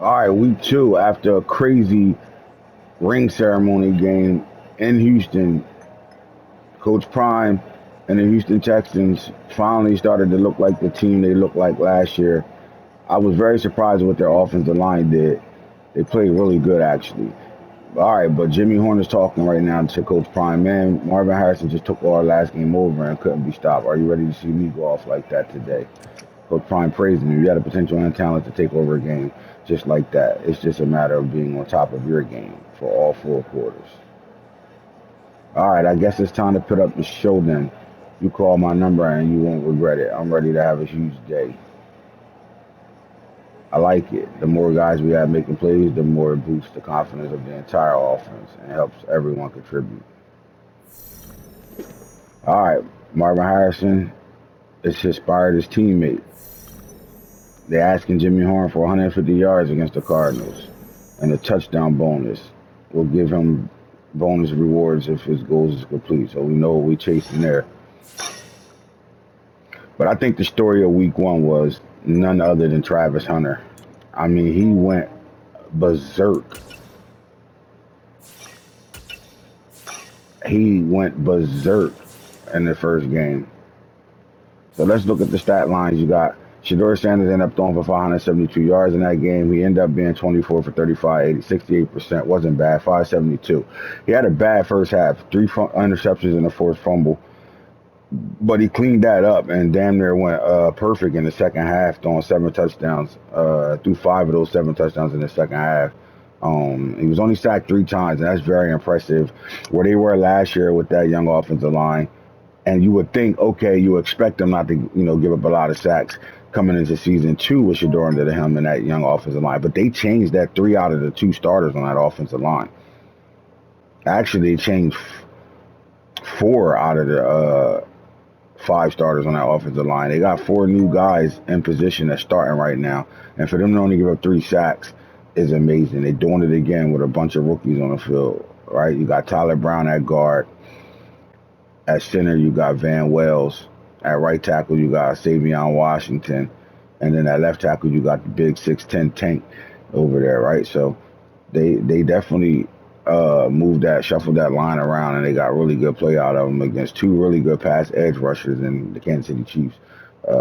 All right, week two after a crazy ring ceremony game in Houston, Coach Prime and the Houston Texans finally started to look like the team they looked like last year. I was very surprised with their offensive line did. They played really good actually. All right, but Jimmy Horn is talking right now to Coach Prime. Man, Marvin Harrison just took our last game over and couldn't be stopped. Are you ready to see me go off like that today? Coach Prime praising you. You had a potential and talent to take over a game just like that. It's just a matter of being on top of your game for all four quarters. All right, I guess it's time to put up the show then. You call my number and you won't regret it. I'm ready to have a huge day. I like it. The more guys we have making plays, the more it boosts the confidence of the entire offense and helps everyone contribute. All right, Marvin Harrison is inspired his teammate. They're asking Jimmy Horn for 150 yards against the Cardinals and a touchdown bonus. We'll give him bonus rewards if his goals is complete. So we know what we're chasing there. But I think the story of week one was none other than Travis Hunter. I mean, he went berserk. He went berserk in the first game. So let's look at the stat lines. You got Shador Sanders ended up throwing for 572 yards in that game. He ended up being 24 for 35, 68%. Wasn't bad, 572. He had a bad first half, three interceptions and a forced fumble. But he cleaned that up and damn near went perfect in the second half, throwing seven touchdowns. Threw five of those seven touchdowns in the second half. He was only sacked three times, and that's very impressive. Where they were last year with that young offensive line, and you would think, okay, you expect them not to, give up a lot of sacks coming into season two with Shador under the helm and that young offensive line. But they changed that three out of the two starters on that offensive line. Actually, they changed four out of the five starters on that offensive line. They got four new guys in position that's starting right now. And for them to only give up three sacks is amazing. They're doing it again with a bunch of rookies on the field, right? You got Tyler Brown at guard. At center, you got Van Wells. At right tackle, you got Savion Washington. And then at left tackle, you got the big 6'10" tank over there, right? So they definitely shuffled that line around, and they got really good play out of them against two really good pass edge rushers in the Kansas City Chiefs.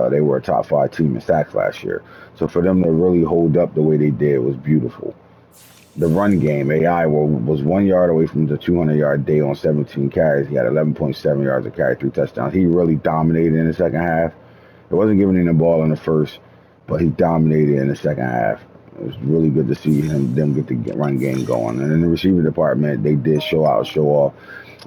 They were a top five team in sacks last year. So for them to really hold up the way they did was beautiful. The run game, AI was 1 yard away from the 200-yard day on 17 carries. He had 11.7 yards a carry, three touchdowns. He really dominated in the second half. It wasn't giving him the ball in the first, but he dominated in the second half. It was really good to see them get the run game going. And in the receiver department, they did show off.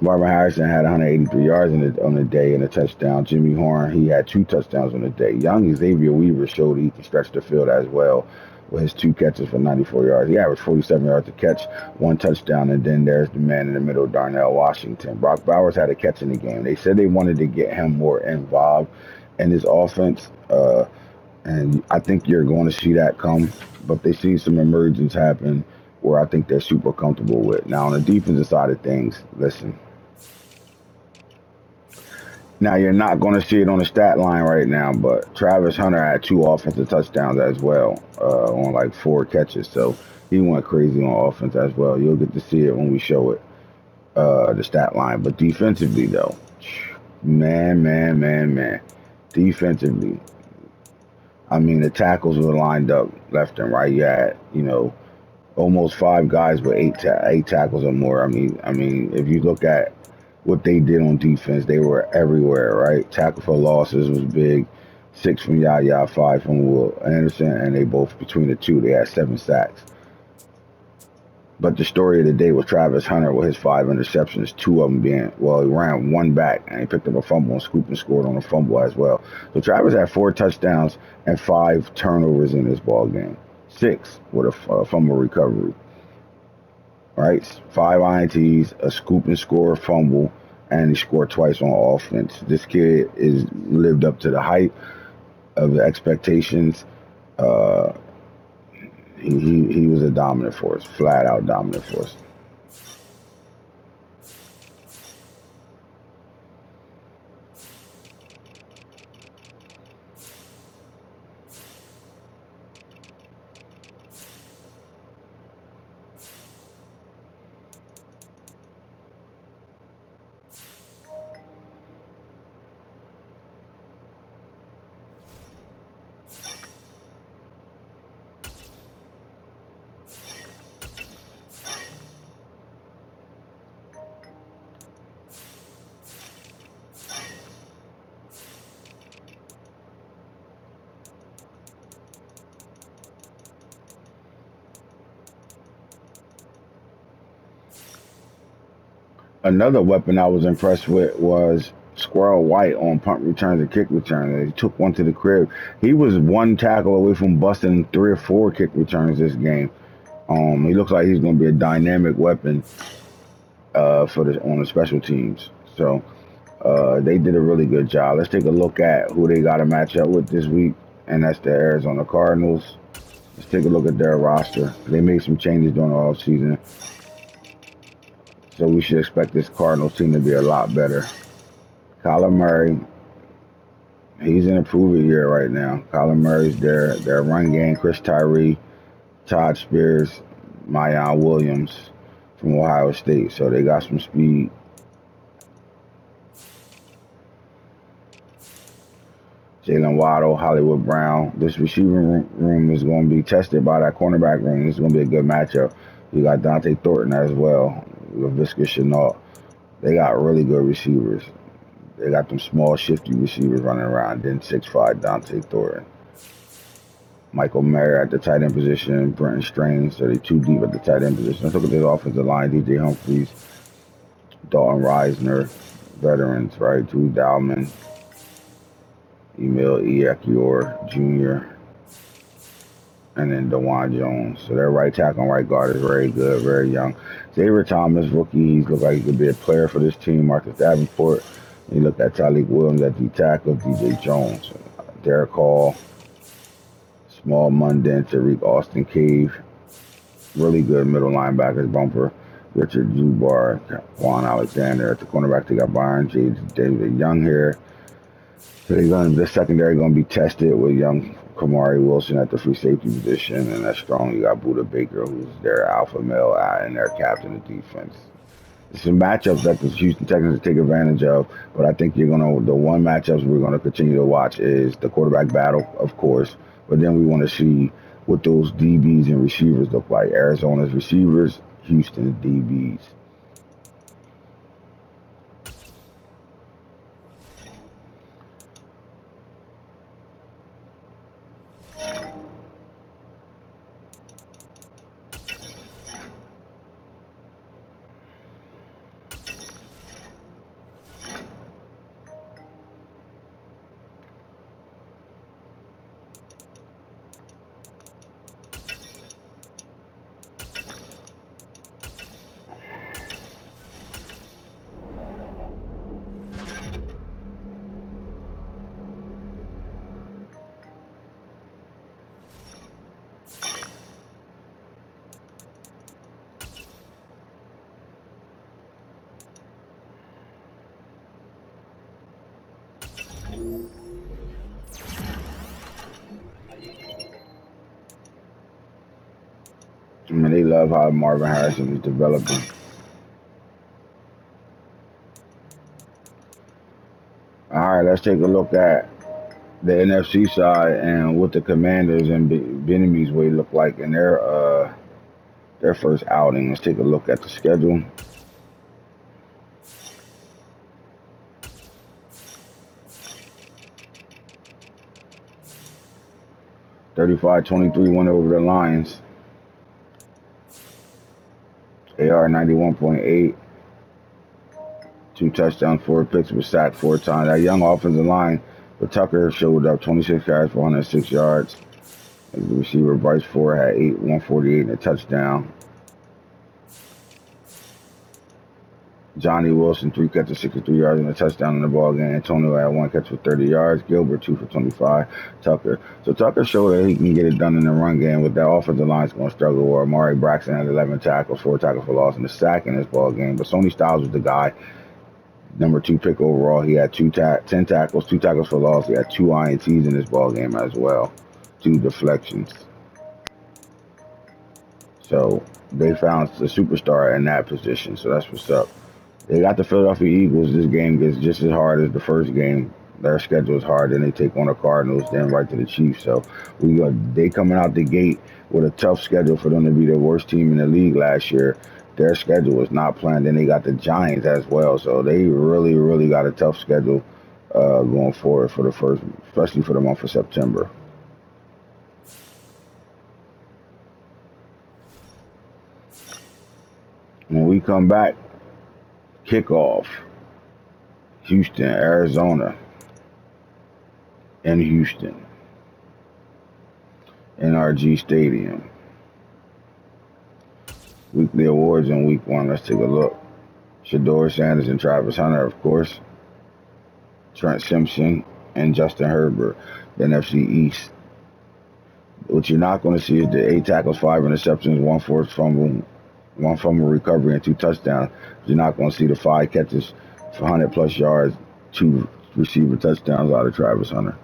Marvin Harrison had 183 yards on the day and a touchdown. Jimmy Horn, he had two touchdowns on the day. Young Xavier Weaver showed he can stretch the field as well with his two catches for 94 yards. He averaged 47 yards a catch, one touchdown, and then there's the man in the middle, Darnell Washington. Brock Bowers had a catch in the game. They said they wanted to get him more involved in his offense, and I think you're going to see that come. But they see some emergence happen where I think they're super comfortable with. Now, on the defensive side of things, listen. Now, you're not going to see it on the stat line right now, but Travis Hunter had two offensive touchdowns as well on like four catches. So he went crazy on offense as well. You'll get to see it when we show it, the stat line. But defensively, though, man. Defensively, I mean, the tackles were lined up left and right. You had, almost five guys with eight tackles or more. I mean, if you look at what they did on defense, they were everywhere, right? Tackle for losses was big. Six from Yaya, five from Will Anderson, and they both between the two, they had seven sacks. But the story of the day was Travis Hunter with his five interceptions, two of them being, well, he ran one back and he picked up a fumble and scooped and scored on a fumble as well. So Travis had four touchdowns and five turnovers in this ball game. Six with a fumble recovery. Right? Five INTs, a scoop and score fumble, and he scored twice on offense. This kid is lived up to the hype of the expectations. Uh, he was a dominant force, flat out dominant force. Another weapon I was impressed with was Squirrel White on punt returns and kick returns. He took one to the crib. He was one tackle away from busting 3 or 4 kick returns this game. He looks like he's going to be a dynamic weapon for the on the special teams. So they did a really good job. Let's take a look at who they got to match up with this week, and that's the Arizona Cardinals. Let's take a look at their roster. They made some changes during the offseason, so we should expect this Cardinals team to be a lot better. Kyler Murray, he's in a prove-it year right now. Kyler Murray's their run game. Chris Tyree, Todd Spears, Mayan Williams from Ohio State. So they got some speed. Jalen Waddle, Hollywood Brown. This receiving room is going to be tested by that cornerback room. This is going to be a good matchup. You got Dante Thornton as well, LaVisca Chenault. They got really good receivers. They got them small, shifty receivers running around. Then 6'5" Dante Thornton. Michael Mayer at the tight end position, Brenton Strange. So they too deep at the tight end position. Let's look at this offensive line. DJ Humphries, Dalton Reisner, veterans, right? Drew Dalman, Emil Ekiyor Jr., and then DeJuan Jones. So their right tackle and right guard is very good, very young. Xavier Thomas, rookie, he's look like he could be a player for this team. Marcus Davenport. You look at Tyleek Williams at D tackle, DJ Jones, Derek Hall, Small Munden, Tariq Austin Cave. Really good middle linebackers, Bumper, Richard Zubar, Juan Alexander. At the cornerback, they got Byron J. David Young here. So the secondary going to be tested with young Kamari Wilson at the free safety position, and that's strong. You got Buda Baker, who's their alpha male and their captain of defense. Some matchups that the Houston Texans take advantage of, but I think the one matchups we're gonna continue to watch is the quarterback battle, of course, but then we want to see what those DBs and receivers look like. Arizona's receivers, Houston's DBs. I mean, they love how Marvin Harrison is developing. All right, let's take a look at the NFC side and what the Commanders and Benjamin's way look like in their first outing. Let's take a look at the schedule. 35-23 win over the Lions. AR 91.8. 2 touchdowns, 4 picks, was sacked 4 times. That young offensive line, but Tucker showed up 26 carries for 106 yards. The receiver Bryce Ford had 148 and a touchdown. Johnny Wilson, 3 catches, 63 yards and a touchdown in the ball game. Antonio had 1 catch for 30 yards. Gilbert, 2 for 25. Tucker. So Tucker showed that he can get it done in the run game, but that offensive line is going to struggle. Or Amari Braxton had 11 tackles, 4 tackles for loss, and a sack in this ball game. But Sonny Styles was the guy. Number 2 pick overall. He had 10 tackles, 2 tackles for loss. He had 2 INTs in this ball game as well. 2 deflections. So they found the superstar in that position. So that's what's up. They got the Philadelphia Eagles. This game gets just as hard as the first game. Their schedule is hard. Then they take on the Cardinals, then right to the Chiefs. So they coming out the gate with a tough schedule for them to be the worst team in the league last year. Their schedule is not planned. Then they got the Giants as well. So they really, really got a tough schedule going forward for the first, especially for the month of September. When we come back, Kickoff, Houston, Arizona, in Houston, NRG Stadium. Weekly awards in week 1. Let's take a look. Shedeur Sanders and Travis Hunter, of course. Trent Simpson and Justin Herbert, the NFC East. What you're not going to see is the 8 tackles, 5 interceptions, 1 forced fumble, 1 fumble recovery, and 2 touchdowns. You're not going to see the 5 catches for 100 plus yards, 2 receiver touchdowns out of Travis Hunter.